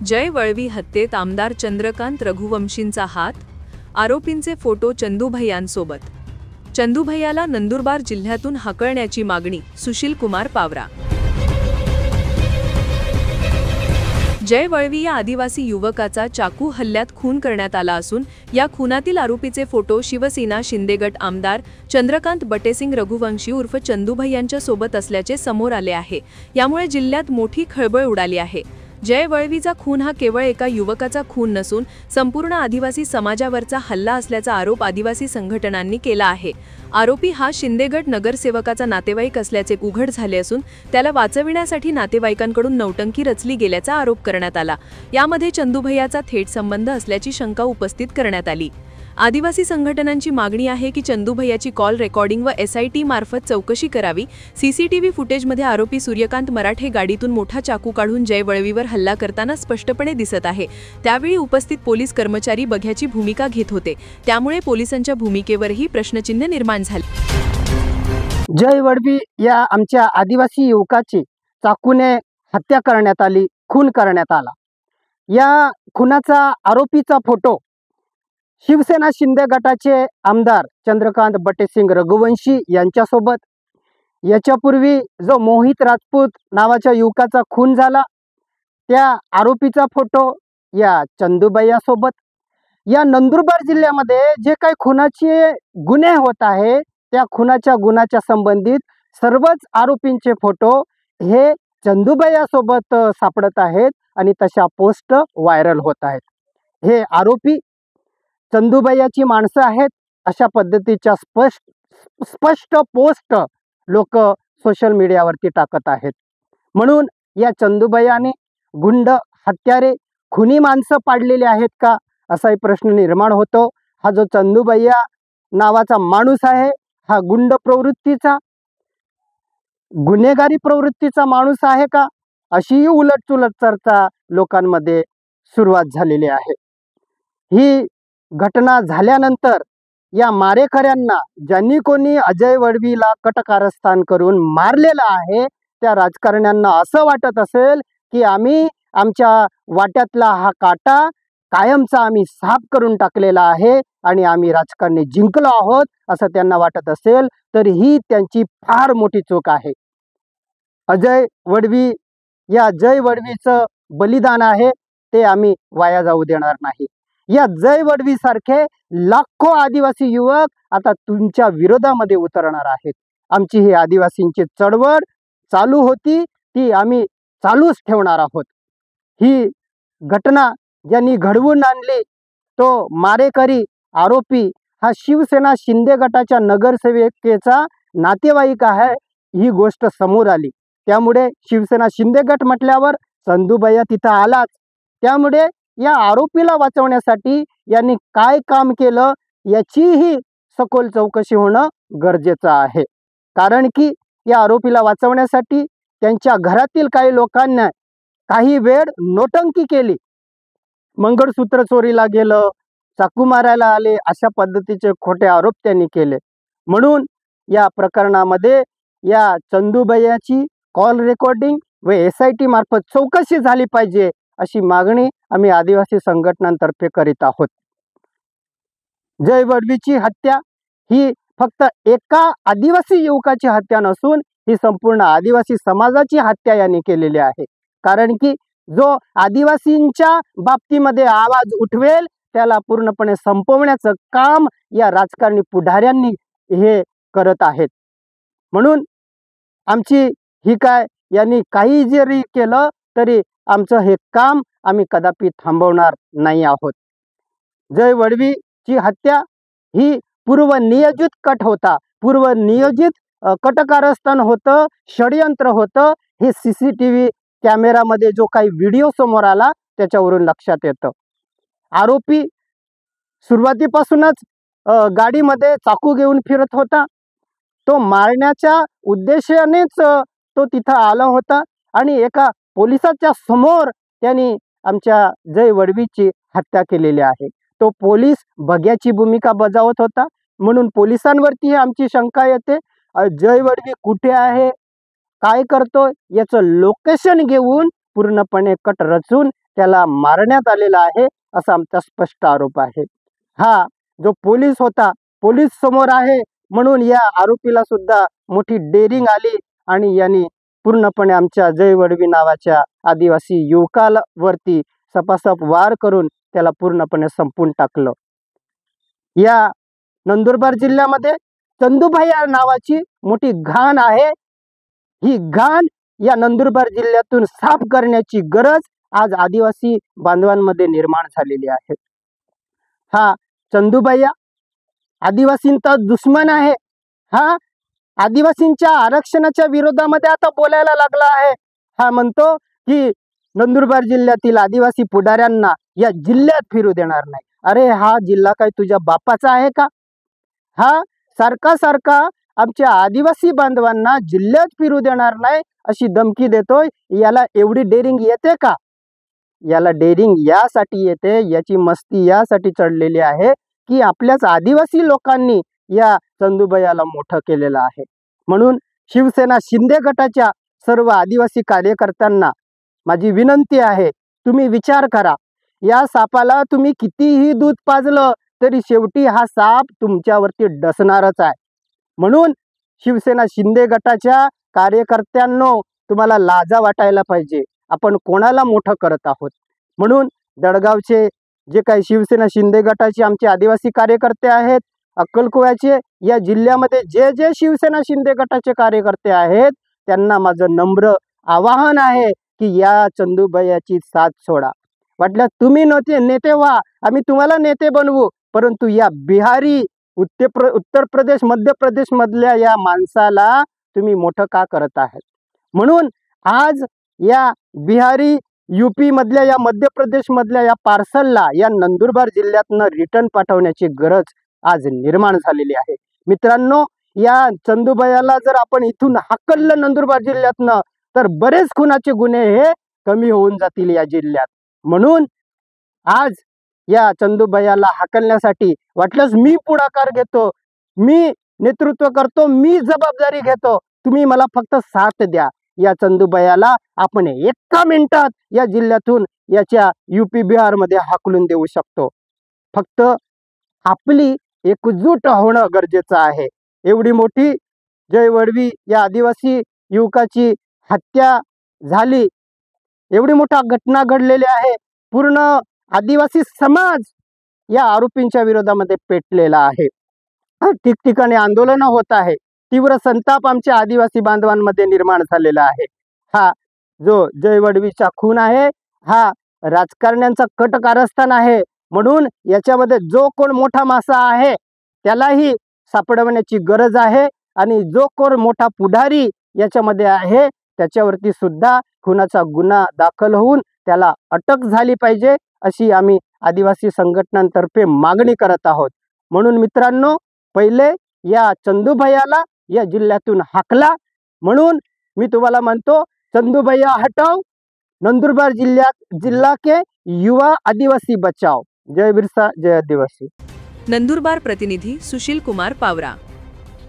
जय वळवी हत्येत आमदार चंद्रकांत रघुवंशींचा हात, आरोपींचे फोटो चंदूभैयांसोबत. चंदूभैयाला नंदुरबार जिल्ह्यातून हाकलण्याची मागणी, सुशील कुमार पावरा. जय वळवी या आदिवासी युवकाचा चाकू हल्ल्यात खून करण्यात आला असून या खुनातील आरोपीचे फोटो शिवसेना शिंदेगट आमदार चंद्रकांत बटेसिंग रघुवंशी उर्फ चंदूभैयांच्या सोबत असल्याचे समोर आले आहे. यामुळे जिल्ह्यात मोठी खळबळ उडाली आहे. जय वळवीचा खून हा केवळ एका युवकाचा खून नसून संपूर्ण आदिवासी समाजावरचा हल्ला असल्याचा आरोप आदिवासी संघटनांनी केला आहे. आरोपी हा शिंदेगट नगरसेवकाचा नातेवाईक असल्याचे उघड झाले असून त्याला वाचविण्यासाठी नातेवाईकांकडून नौटंकी रचली गेल्याचा आरोप करण्यात आला. यामध्ये चंदूभैयाचा थेट संबंध असल्याची शंका उपस्थित करण्यात आली. आदिवासी संघटनांची मागणी आहे की चंदूभैयाची कॉल रेकॉर्डिंग व SIT मार्फत चौकशी करावी. CCTV फुटेजमध्ये आरोपी सूर्यकांत मराठे गाडीतून मोठा चाकू काढून जय वळवीवर हल्ला करताना स्पष्टपणे दिसत आहे. त्यावेळी उपस्थित पोलीस कर्मचारी बघ्याची भूमिका घेत होते. त्यामुळे पोलिसांच्या भूमिकेवरही प्रश्नचिन्ह निर्माण झाले. जय वळवी या आमच्या आदिवासी युवकाची चाकूने हत्या करण्यात आली, खून करण्यात आला. या खुनाचा आरोपीचा फोटो शिवसेना शिंदे गटाचे आमदार चंद्रकांत बटेसिंग रघुवंशी यांच्यासोबत, याच्यापूर्वी जो मोहित राजपूत नावाच्या युवकाचा खून झाला त्या आरोपीचा फोटो या चंदूभैयासोबत. या नंदुरबार जिल्ह्यामध्ये जे काही खुनाचे गुन्हे होत आहे त्या खुनाच्या गुन्ह्याच्या संबंधित सर्वच आरोपींचे फोटो हे चंदूभैयासोबत सापडत आहेत आणि तशा पोस्ट व्हायरल होत आहेत. हे आरोपी चंदूभैयाची माणसं आहेत अशा पद्धतीच्या स्पष्ट पोस्ट लोक सोशल मीडियावरती टाकत आहेत. म्हणून या चंदूभैयाने गुंड, हत्यारे, खुनी माणसं पाडलेले आहेत का असाही प्रश्न निर्माण होतो. हा जो चंदूभैया नावाचा माणूस आहे हा गुंड प्रवृत्तीचा, गुन्हेगारी प्रवृत्तीचा माणूस आहे का अशीही उलटसुलट चर्चा लोकांमध्ये सुरुवात झालेली आहे. ही घटना झाल्यानंतर या मारेकऱ्यांना, ज्यांनी कोणी अजय वळवीला कटकारस्थान करून मारलेलं आहे, त्या राजकारण्यांना असं वाटत असेल की आम्ही आमच्या वाट्यातला हा काटा कायमचा आम्ही साफ करून टाकलेला आहे आणि आम्ही राजकारणी जिंकलो आहोत असं त्यांना वाटत असेल तर ही त्यांची फार मोठी चूक आहे. अजय वळवी या जय वळवीचं बलिदान आहे ते आम्ही वाया जाऊ देणार नाही. या जय वळवी सारखे लाखो आदिवासी युवक आता तुमच्या विरोधामध्ये उतरणार आहेत. आमची ही आदिवासींची चळवळ चालू होती ती आम्ही चालूच ठेवणार आहोत. ही घटना ज्यांनी घडवून आणली तो मारेकरी आरोपी हा शिवसेना शिंदे गटाच्या नगरसेवकेचा नातेवाईक आहे, ही गोष्ट समोर आली. त्यामुळे शिवसेना शिंदे गट म्हटल्यावर चंदूभैया तिथं आलाच. त्यामुळे या आरोपीला वाचवण्यासाठी यांनी काय काम केलं याचीही सखोल चौकशी होणं गरजेचं आहे. कारण की या आरोपीला वाचवण्यासाठी त्यांच्या घरातील काही लोकांना काही वेळ नोटंकी केली, मंगळसूत्र चोरीला गेलं, चाकू मारायला आले, अशा पद्धतीचे खोटे आरोप त्यांनी केले. म्हणून या प्रकरणामध्ये या चंदूभैयाची कॉल रेकॉर्डिंग व SIT मार्फत चौकशी झाली पाहिजे अशी मागणी आम्ही आदिवासी संघटनांतर्फे करीत आहोत. जय वळवीची हत्या ही फक्त एका आदिवासी युवकाची हत्या नसून ही संपूर्ण आदिवासी समाजाची हत्या यांनी केलेली आहे. कारण की जो आदिवासींच्या बाबतीमध्ये आवाज उठवेल त्याला पूर्णपणे संपवण्याचं काम या राजकारणी पुढाऱ्यांनी हे करत आहेत. म्हणून आमची ही काय यांनी काही जरी केलं तरी आमचं हे काम आम्ही कदापि थांबवणार नाही आहोत. जय वळवीची हत्या ही पूर्वनियोजित कट होता, पूर्वनियोजित कटकारस्थान होतं, षडयंत्र होतं. हे CCTV कॅमेरामध्ये जो काही व्हिडिओ समोर आला त्याच्यावरून लक्षात येतं. आरोपी सुरुवातीपासूनच गाडीमध्ये चाकू घेऊन फिरत होता. तो मारण्याच्या उद्देशानेच तो तिथं आला होता आणि एका पोलिसाच्या समोर त्यांनी आमच्या जय वळवीची हत्या केलेली आहे. तो पोलीस बघ्याची भूमिका बजावत होता म्हणून पोलिसांवरती आमची शंका येते. जय वळवी कुठे आहे, काय करतोय याचं लोकेशन घेऊन पूर्णपणे कट रचून त्याला मारण्यात आलेला आहे असा आमचा स्पष्ट आरोप आहे. हा जो पोलीस होता, पोलीस समोर आहे म्हणून या आरोपीला सुद्धा मोठी डेअरिंग आली आणि यांनी पूर्णपणे आमच्या जय वडवी नावाच्या आदिवासी युवकाला वरती सपासप वार करून त्याला पूर्णपणे संपून टाकलं. या नंदुरबार जिल्ह्यामध्ये चंदूभाई या नावाची मोठी घाण आहे. ही घाण या नंदुरबार जिल्ह्यातून साफ करण्याची गरज आज आदिवासी बांधवांमध्ये निर्माण झालेली आहे. हा चंदूभैया आदिवासींचा दुश्मन आहे. हा आदिवासींच्या आरक्षणाच्या विरोधामध्ये आता बोलायला लागला आहे. हा म्हणतो की नंदुरबार जिल्ह्यातील आदिवासी पुढाऱ्यांना या जिल्ह्यात फिरू देणार नाही. अरे हा जिल्हा काय तुझ्या बापाचा आहे का? हा सारखा आमच्या आदिवासी बांधवांना जिल्ह्यात फिरू देणार नाही अशी धमकी देतोय. याला एवढी डेअरिंग येते का? याला डेअरिंग यासाठी येते, याची मस्ती यासाठी चढलेली आहे की आपल्याच आदिवासी लोकांनी या चंदूभैयाला मोठं केलेलं आहे. म्हणून शिवसेना शिंदे गटाच्या सर्व आदिवासी कार्यकर्त्यांना माझी विनंती आहे, तुम्ही विचार करा. या सापाला तुम्ही कितीही दूध पाजलं तरी शेवटी हा साप तुमच्यावरती डसणारच आहे. म्हणून शिवसेना शिंदे गटाच्या कार्यकर्त्यांनो, तुम्हाला लाजा वाटायला पाहिजे. आपण कोणाला मोठं करत आहोत? म्हणून दडगावचे जे काही शिवसेना शिंदे गटाचे आमचे आदिवासी कार्यकर्ते आहेत, अक्कलकुव्याचे, या जिल्ह्यामध्ये जे जे शिवसेना शिंदे गटाचे कार्यकर्ते आहेत, त्यांना माझं नम्र आवाहन आहे की या चंदूभैयाची साथ सोडा. वाटलं तुम्ही नेते व्हा, आम्ही तुम्हाला नेते बनवू, परंतु या बिहारी, उत्तर प्रदेश, मध्य प्रदेश मधल्या या माणसाला तुम्ही मोठं का करत आहात? म्हणून आज या बिहारी, यूपी मधल्या, या मध्य प्रदेश मधल्या या पार्सलला या नंदुरबार जिल्ह्यातनं रिटर्न पाठवण्याची गरज आज निर्माण झालेली आहे. मित्रांनो, या चंदूभैयाला जर आपण इथून हाकललं नंदुरबार जिल्ह्यातनं तर बरेच खुनाचे गुन्हे हे कमी होऊन जातील या जिल्ह्यात. म्हणून आज या चंदूभैयाला हाकलण्यासाठी वाटलंच मी पुढाकार घेतो, मी नेतृत्व करतो, मी जबाबदारी घेतो, तुम्ही मला फक्त साथ द्या. या चंदूभैयाला आपण एका मिनिटात या जिल्ह्यातून याच्या यूपी बिहार मध्ये हाकलून देऊ शकतो. फक्त आपली एकजूट होणं गरजेचं आहे. एवढी मोठी जय वडवी या आदिवासी युवकाची हत्या झाली, एवढी मोठा घटना घडलेली आहे. पूर्ण आदिवासी समाज या आरोपींच्या विरोधामध्ये पेटलेला आहे. ठिकठिकाणी आंदोलन होत आहे. तीव्र संताप आमच्या आदिवासी बांधवांमध्ये निर्माण झालेला आहे. हा जो जय वडवीचा खून आहे, हा राजकारण्यांचा कट कारस्थान आहे. म्हणून याच्यामध्ये जो कोण मोठा मासा आहे त्यालाही सापडवण्याची गरज आहे आणि जो कोण मोठा पुढारी याच्यामध्ये आहे त्याच्यावरती सुद्धा खुनाचा गुन्हा दाखल होऊन त्याला अटक झाली पाहिजे अशी आम्ही आदिवासी संघटनांतर्फे मागणी करत आहोत. म्हणून मित्रांनो, पहिले या चंदूभैयाला या जिल्ह्यातून हाकला. म्हणून मी तुम्हाला म्हणतो, चंदूभैया हटाओ, नंदुरबार जिल्हा के युवा आदिवासी बचाओ. जय बिरसा, जय आदिवासी. नंदुरबार प्रतिनिधी सुशील कुमार पावरा.